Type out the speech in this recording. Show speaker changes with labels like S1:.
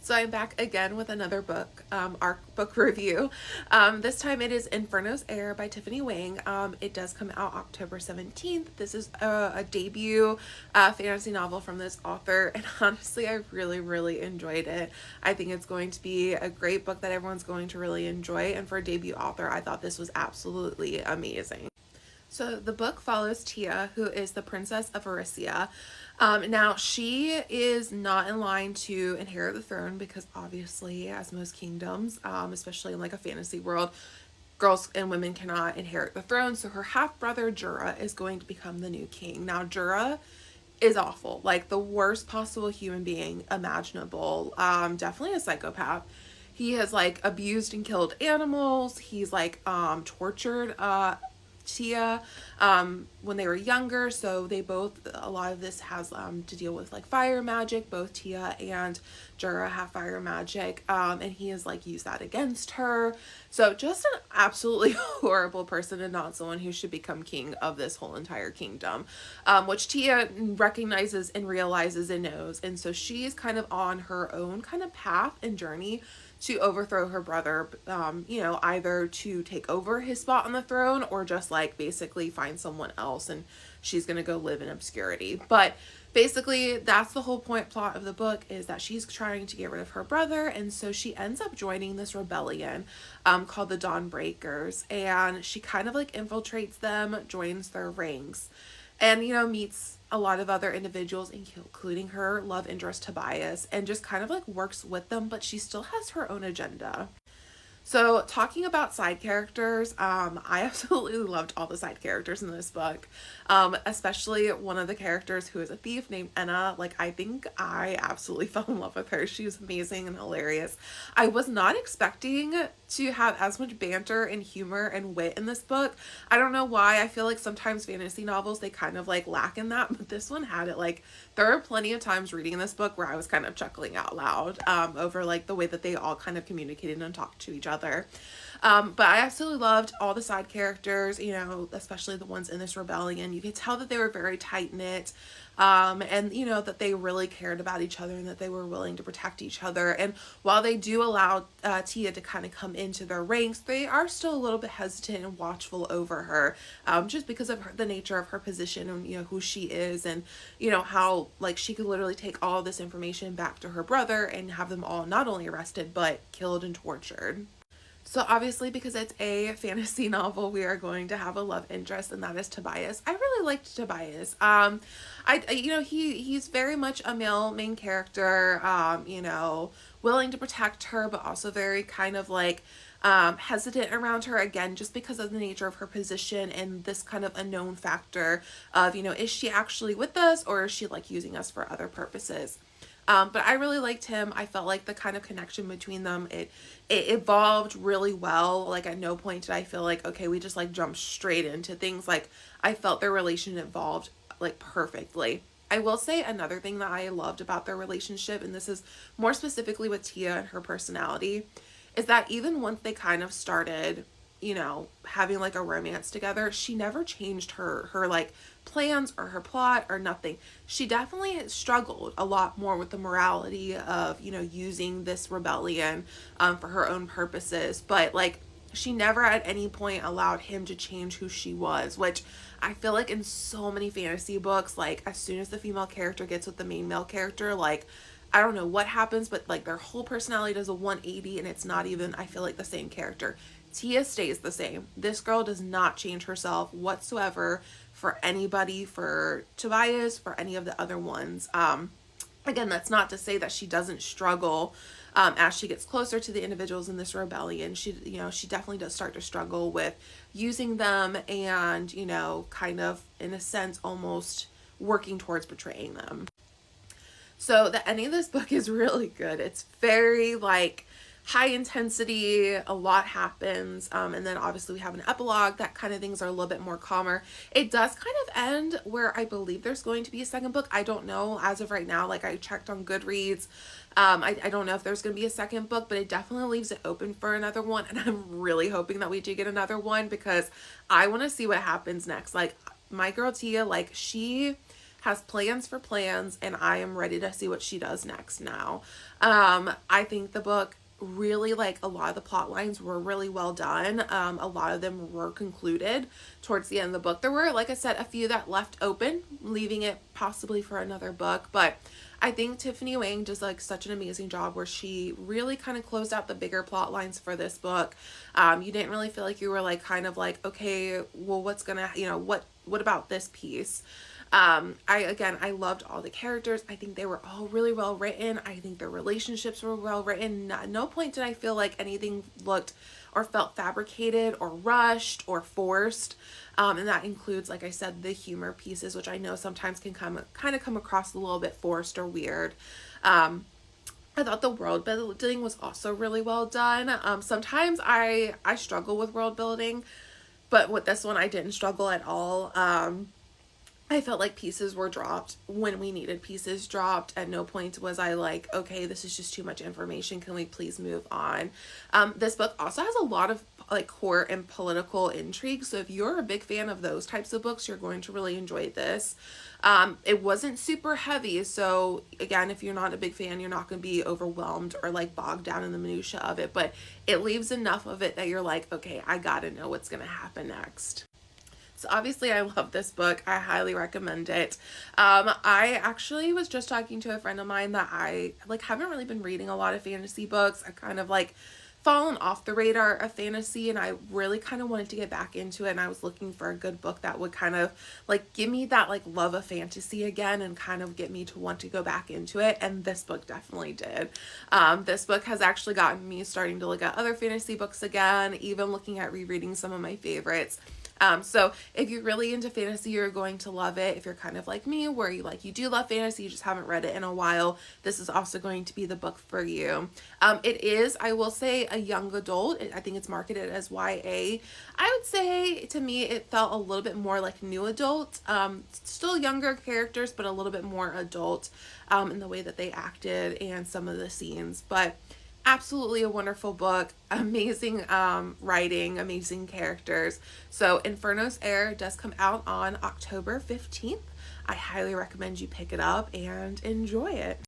S1: So I'm back again with another book, ARC book review. This time it is Inferno's Heir by Tiffany Wang. It does come out October 17th. This is a debut fantasy novel from this author, and honestly, I really enjoyed it. I think it's going to be a great book that everyone's going to really enjoy, and for a debut author, I thought this was absolutely amazing. So the book follows Tia, who is the princess of Erisea. Now, she is not in line to inherit the throne because obviously, as most kingdoms, especially in like a fantasy world, girls and women cannot inherit the throne. So her half-brother Jura is going to become the new king. Now, Jura is awful, like the worst possible human being imaginable. Definitely a psychopath. He has like abused and killed animals. He's like tortured Tia when they were younger, so they both, a lot of this has to deal with like fire magic. Both Tia and Jura have fire magic, and he has like used that against her. So just an absolutely horrible person and not someone who should become king of this whole entire kingdom, which Tia recognizes and realizes and knows. And so she's kind of on her own kind of path and journey to overthrow her brother, either to take over his spot on the throne or just like basically find someone else, and she's gonna go live in obscurity. But basically that's the whole plot of the book, is that she's trying to get rid of her brother, and so she ends up joining this rebellion called the Dawnbreakers, and she kind of like infiltrates them, joins their ranks, and meets a lot of other individuals, including her love interest Tobias, and just kind of like works with them, but she still has her own agenda. So talking about side characters, I absolutely loved all the side characters in this book, especially one of the characters who is a thief named Enna. Like, I think I absolutely fell in love with her. She was amazing and hilarious. I was not expecting to have as much banter and humor and wit in this book. I don't know why. I feel like sometimes fantasy novels, they kind of like lack in that, but this one had it. Like, there were plenty of times reading this book where I was kind of chuckling out loud over like the way that they all kind of communicated and talked to each other. But I absolutely loved all the side characters, especially the ones in this rebellion. You could tell that they were very tight-knit, and that they really cared about each other and that they were willing to protect each other. And while they do allow Tia to kind of come into their ranks, they are still a little bit hesitant and watchful over her, just because of the nature of her position and who she is, and how like she could literally take all this information back to her brother and have them all not only arrested but killed and tortured. So obviously, because it's a fantasy novel, we are going to have a love interest, and that is Tobias. I really liked Tobias. He's very much a male main character, willing to protect her, but also very kind of like hesitant around her, again, just because of the nature of her position and this kind of unknown factor of, is she actually with us, or is she like using us for other purposes? But I really liked him. I felt like the kind of connection between them, it evolved really well. Like, at no point did I feel like, okay, we just like jumped straight into things. Like, I felt their relation evolved like perfectly. I will say another thing that I loved about their relationship, and this is more specifically with Tia and her personality, is that even once they kind of started having like a romance together, she never changed her like plans or her plot or nothing. She definitely struggled a lot more with the morality of using this rebellion for her own purposes, but like she never at any point allowed him to change who she was, which I feel like in so many fantasy books, like as soon as the female character gets with the main male character, like I don't know what happens, but like their whole personality does a 180, and it's not even, I feel like, the same character. Tia stays the same. This girl does not change herself whatsoever for anybody, for Tobias, for any of the other ones. Again, that's not to say that she doesn't struggle as she gets closer to the individuals in this rebellion. She definitely does start to struggle with using them and, kind of, in a sense, almost working towards betraying them. So the ending of this book is really good. It's very like high intensity, a lot happens, and then obviously we have an epilogue that kind of things are a little bit more calmer. It does kind of end where I believe there's going to be a second book. I don't know as of right now. Like, I checked on Goodreads. I don't know if there's going to be a second book, but it definitely leaves it open for another one, and I'm really hoping that we do get another one because I want to see what happens next. Like, my girl Tia, like, she has plans for plans, and I am ready to see what she does next now. I think the book really, like, a lot of the plot lines were really well done. A lot of them were concluded towards the end of the book. There were, like I said, a few that left open, leaving it possibly for another book, but I think Tiffany Wang does like such an amazing job where she really kind of closed out the bigger plot lines for this book. You didn't really feel like you were like kind of like, okay, well, what's gonna, what about this piece? I loved all the characters. I think they were all really well written. I think their relationships were well written. At no point did I feel like anything looked or felt fabricated or rushed or forced. And that includes, like I said, the humor pieces, which I know sometimes can come across a little bit forced or weird. I thought the world building was also really well done. Sometimes I struggle with world building, but with this one I didn't struggle at all. I felt like pieces were dropped when we needed pieces dropped. At no point was I like, okay, this is just too much information. Can we please move on? This book also has a lot of like court and political intrigue. So if you're a big fan of those types of books, you're going to really enjoy this. It wasn't super heavy. So again, if you're not a big fan, you're not going to be overwhelmed or like bogged down in the minutia of it, but it leaves enough of it that you're like, okay, I gotta know what's going to happen next. So obviously I love this book. I highly recommend it. I actually was just talking to a friend of mine that I like haven't really been reading a lot of fantasy books. I kind of like fallen off the radar of fantasy, and I really kind of wanted to get back into it, and I was looking for a good book that would kind of like give me that like love of fantasy again and kind of get me to want to go back into it, and this book definitely did. This book has actually gotten me starting to look at other fantasy books again, even looking at rereading some of my favorites. So if you're really into fantasy, you're going to love it. If you're kind of like me, where you do love fantasy, you just haven't read it in a while, this is also going to be the book for you. It is, I will say, a young adult. I think it's marketed as YA. I would say, to me, it felt a little bit more like new adult. Still younger characters, but a little bit more adult in the way that they acted and some of the scenes. But absolutely a wonderful book, amazing writing, amazing characters. So Inferno's Heir does come out on October 15th. I highly recommend you pick it up and enjoy it.